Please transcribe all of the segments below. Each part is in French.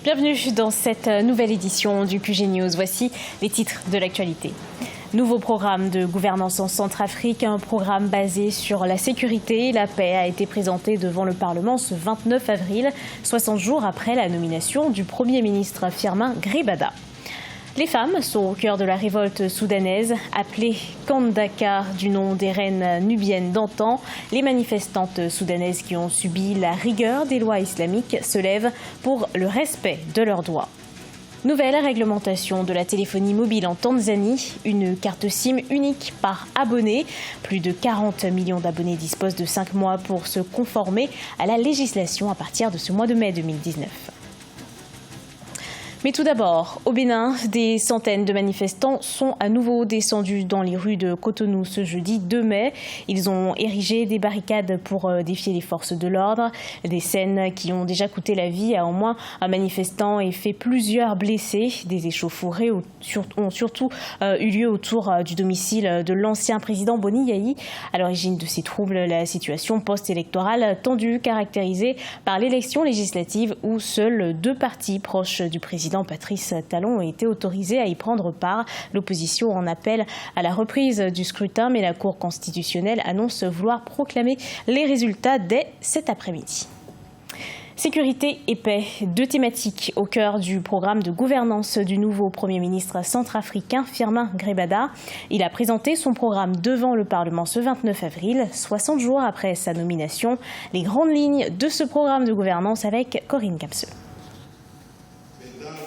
Bienvenue dans cette nouvelle édition du QG News. Voici les titres de l'actualité. Nouveau programme de gouvernance en Centrafrique, un programme basé sur la sécurité et la paix a été présenté devant le Parlement ce 29 avril, 60 jours après la nomination du Premier ministre Firmin Gribada. Les femmes sont au cœur de la révolte soudanaise, appelée Kandaka du nom des reines nubiennes d'antan. Les manifestantes soudanaises qui ont subi la rigueur des lois islamiques se lèvent pour le respect de leurs droits. Nouvelle réglementation de la téléphonie mobile en Tanzanie, une carte SIM unique par abonné. Plus de 40 millions d'abonnés disposent de 5 mois pour se conformer à la législation à partir de ce mois de mai 2019. Mais tout d'abord, au Bénin, des centaines de manifestants sont à nouveau descendus dans les rues de Cotonou ce jeudi 2 mai. Ils ont érigé des barricades pour défier les forces de l'ordre. Des scènes qui ont déjà coûté la vie à au moins un manifestant et fait plusieurs blessés. Des échauffourées ont surtout eu lieu autour du domicile de l'ancien président Boni Yayi. À l'origine de ces troubles, la situation post-électorale tendue, caractérisée par l'élection législative où seuls 2 partis proches du président Patrice Talon a été autorisé à y prendre part. L'opposition en appelle à la reprise du scrutin, mais la Cour constitutionnelle annonce vouloir proclamer les résultats dès cet après-midi. Sécurité et paix, 2 thématiques au cœur du programme de gouvernance du nouveau Premier ministre centrafricain Firmin Gribada. Il a présenté son programme devant le Parlement ce 29 avril, 60 jours après sa nomination. Les grandes lignes de ce programme de gouvernance avec Corinne Capseux.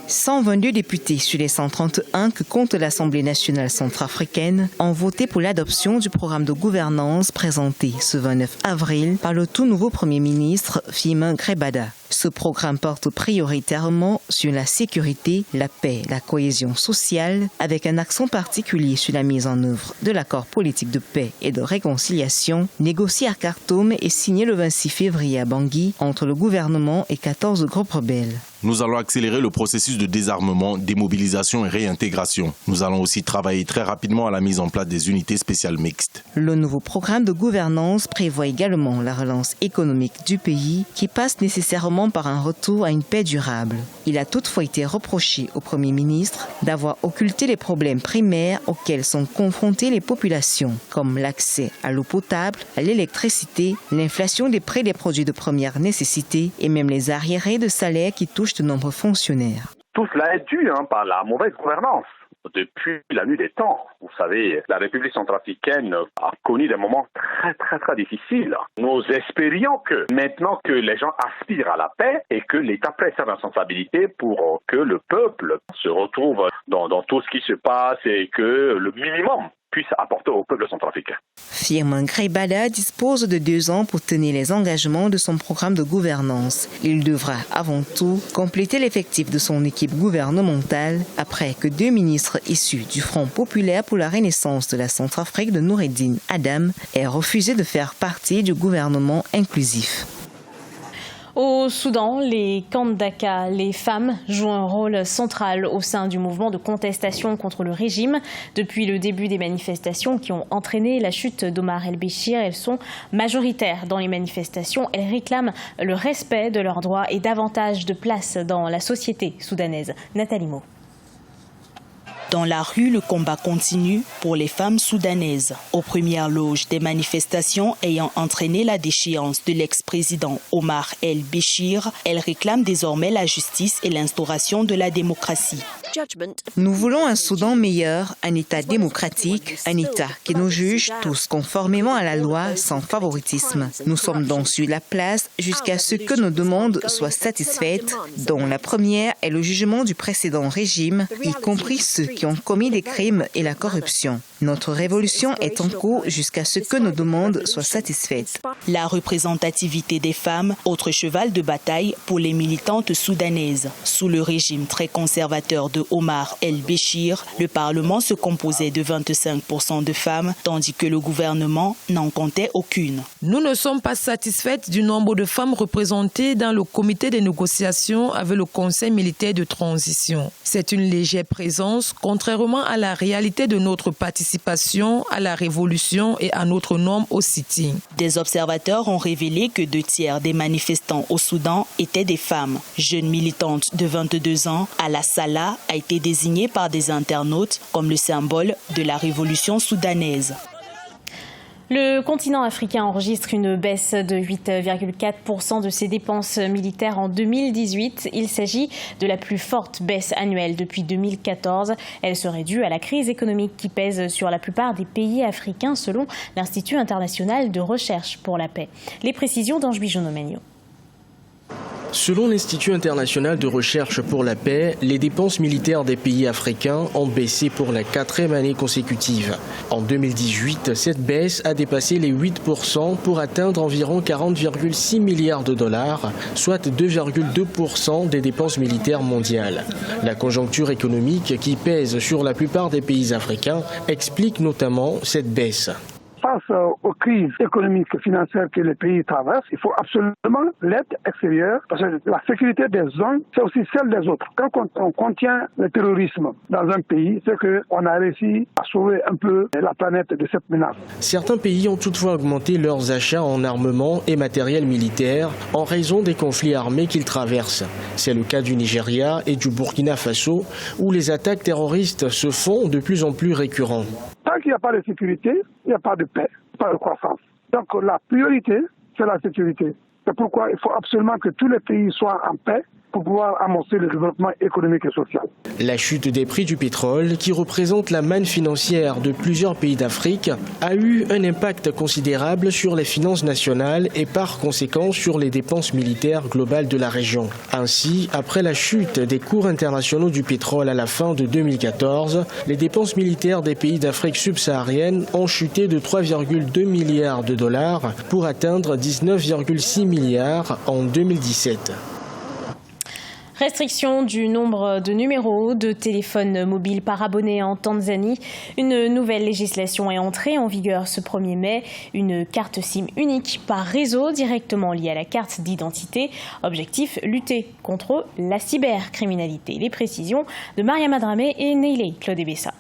122 députés sur les 131 que compte l'Assemblée nationale centrafricaine ont voté pour l'adoption du programme de gouvernance présenté ce 29 avril par le tout nouveau Premier ministre Firmin Gribada. Ce programme porte prioritairement sur la sécurité, la paix, la cohésion sociale, avec un accent particulier sur la mise en œuvre de l'accord politique de paix et de réconciliation négocié à Khartoum et signé le 26 février à Bangui entre le gouvernement et 14 groupes rebelles. Nous allons accélérer le processus de désarmement, démobilisation et réintégration. Nous allons aussi travailler très rapidement à la mise en place des unités spéciales mixtes. Le nouveau programme de gouvernance prévoit également la relance économique du pays qui passe nécessairement par un retour à une paix durable. Il a toutefois été reproché au Premier ministre d'avoir occulté les problèmes primaires auxquels sont confrontées les populations, comme l'accès à l'eau potable, à l'électricité, l'inflation des prix des produits de première nécessité et même les arriérés de salaire qui touchent de nombreux fonctionnaires. Tout cela est dû par la mauvaise gouvernance. Depuis la nuit des temps, vous savez, la République centrafricaine a connu des moments très difficiles. Nous espérions que maintenant que les gens aspirent à la paix et que l'État prenne sa responsabilité pour que le peuple se retrouve dans tout ce qui se passe et que le minimum puisse apporter au peuple centrafricain. Firmin Gribada dispose de 2 ans pour tenir les engagements de son programme de gouvernance. Il devra avant tout compléter l'effectif de son équipe gouvernementale après que 2 ministres issus du Front populaire pour la renaissance de la Centrafrique de Noureddine Adam aient refusé de faire partie du gouvernement inclusif. Au Soudan, les Kandaka, les femmes, jouent un rôle central au sein du mouvement de contestation contre le régime. Depuis le début des manifestations qui ont entraîné la chute d'Omar el-Béchir, elles sont majoritaires dans les manifestations. Elles réclament le respect de leurs droits et davantage de place dans la société soudanaise. Nathalie Mo. Dans la rue, le combat continue pour les femmes soudanaises. Aux premières loges des manifestations ayant entraîné la déchéance de l'ex-président Omar el-Béchir, elles réclament désormais la justice et l'instauration de la démocratie. Nous voulons un Soudan meilleur, un État démocratique, un État qui nous juge tous conformément à la loi sans favoritisme. Nous sommes donc sur la place jusqu'à ce que nos demandes soient satisfaites, dont la première est le jugement du précédent régime, y compris ceux qui ont commis des crimes et la corruption. Notre révolution est en cours jusqu'à ce que nos demandes soient satisfaites. La représentativité des femmes, autre cheval de bataille pour les militantes soudanaises. Sous le régime très conservateur de Omar el-Béchir, le Parlement se composait de 25% de femmes, tandis que le gouvernement n'en comptait aucune. Nous ne sommes pas satisfaites du nombre de femmes représentées dans le comité de négociation avec le Conseil militaire de transition. C'est une légère présence, contrairement à la réalité de notre participation participation à la révolution et un autre nombre au sit-in. Des observateurs ont révélé que 2/3 des manifestants au Soudan étaient des femmes. Jeune militante de 22 ans, Ala Salah a été désignée par des internautes comme le symbole de la révolution soudanaise. Le continent africain enregistre une baisse de 8,4% de ses dépenses militaires en 2018. Il s'agit de la plus forte baisse annuelle depuis 2014. Elle serait due à la crise économique qui pèse sur la plupart des pays africains selon l'Institut international de recherche pour la paix. Les précisions d'Ange Bijonomagno. Selon l'Institut international de recherche pour la paix, les dépenses militaires des pays africains ont baissé pour la 4e année consécutive. En 2018, cette baisse a dépassé les 8% pour atteindre environ 40,6 milliards de dollars, soit 2,2% des dépenses militaires mondiales. La conjoncture économique qui pèse sur la plupart des pays africains explique notamment cette baisse. Face aux crises économiques et financières que les pays traversent, il faut absolument l'aide extérieure parce que la sécurité des uns, c'est aussi celle des autres. Quand on contient le terrorisme dans un pays, c'est qu'on a réussi à sauver un peu la planète de cette menace. Certains pays ont toutefois augmenté leurs achats en armement et matériel militaire en raison des conflits armés qu'ils traversent. C'est le cas du Nigeria et du Burkina Faso où les attaques terroristes se font de plus en plus récurrentes. Tant qu'il n'y a pas de sécurité, il n'y a pas de paix, pas de croissance. Donc la priorité, c'est la sécurité. C'est pourquoi il faut absolument que tous les pays soient en paix pour pouvoir amorcer le développement économique et social. La chute des prix du pétrole, qui représente la manne financière de plusieurs pays d'Afrique, a eu un impact considérable sur les finances nationales et par conséquent sur les dépenses militaires globales de la région. Ainsi, après la chute des cours internationaux du pétrole à la fin de 2014, les dépenses militaires des pays d'Afrique subsaharienne ont chuté de 3,2 milliards de dollars pour atteindre 19,6 milliards en 2017. Restriction du nombre de numéros de téléphone mobile par abonné en Tanzanie. Une nouvelle législation est entrée en vigueur ce 1er mai. Une carte SIM unique par réseau directement liée à la carte d'identité. Objectif, lutter contre la cybercriminalité. Les précisions de Mariam Adramé et Neilé Claude Bessa.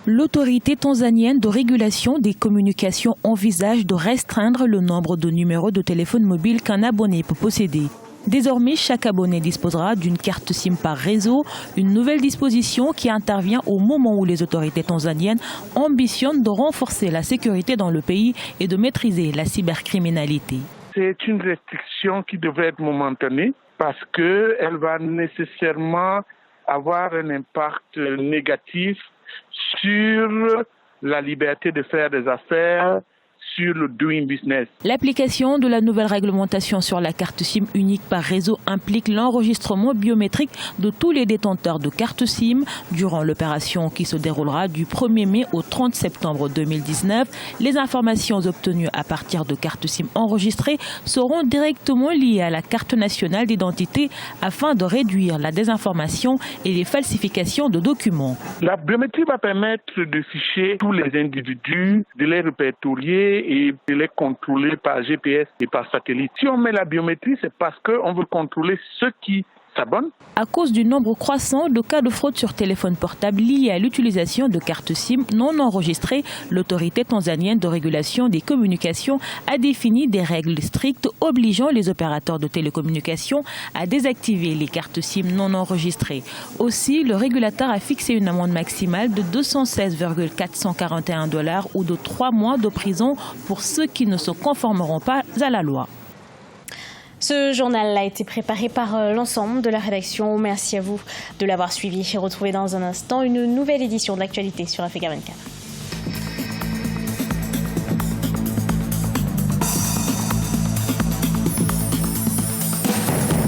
L'autorité tanzanienne de régulation des communications envisage de restreindre le nombre de numéros de téléphone mobile qu'un abonné peut posséder. Désormais, chaque abonné disposera d'une carte SIM par réseau, une nouvelle disposition qui intervient au moment où les autorités tanzaniennes ambitionnent de renforcer la sécurité dans le pays et de maîtriser la cybercriminalité. C'est une restriction qui devrait être momentanée parce qu'elle va nécessairement avoir un impact négatif sur la liberté de faire des affaires, sur le doing business. L'application de la nouvelle réglementation sur la carte SIM unique par réseau implique l'enregistrement biométrique de tous les détenteurs de carte SIM. Durant l'opération qui se déroulera du 1er mai au 30 septembre 2019, les informations obtenues à partir de cartes SIM enregistrées seront directement liées à la carte nationale d'identité afin de réduire la désinformation et les falsifications de documents. La biométrie va permettre de ficher tous les individus, de les répertorier et de les contrôler par GPS et par satellite. Si on met la biométrie, c'est parce qu'on veut contrôler ceux qui s'abonnent. À cause du nombre croissant de cas de fraude sur téléphone portable liés à l'utilisation de cartes SIM non enregistrées, l'autorité tanzanienne de régulation des communications a défini des règles strictes obligeant les opérateurs de télécommunications à désactiver les cartes SIM non enregistrées. Aussi, le régulateur a fixé une amende maximale de 216,441 $ ou de 3 mois de prison pour ceux qui ne se conformeront pas à la loi. Ce journal a été préparé par l'ensemble de la rédaction. Merci à vous de l'avoir suivi. Retrouvez dans un instant une nouvelle édition de l'actualité sur Africa 24.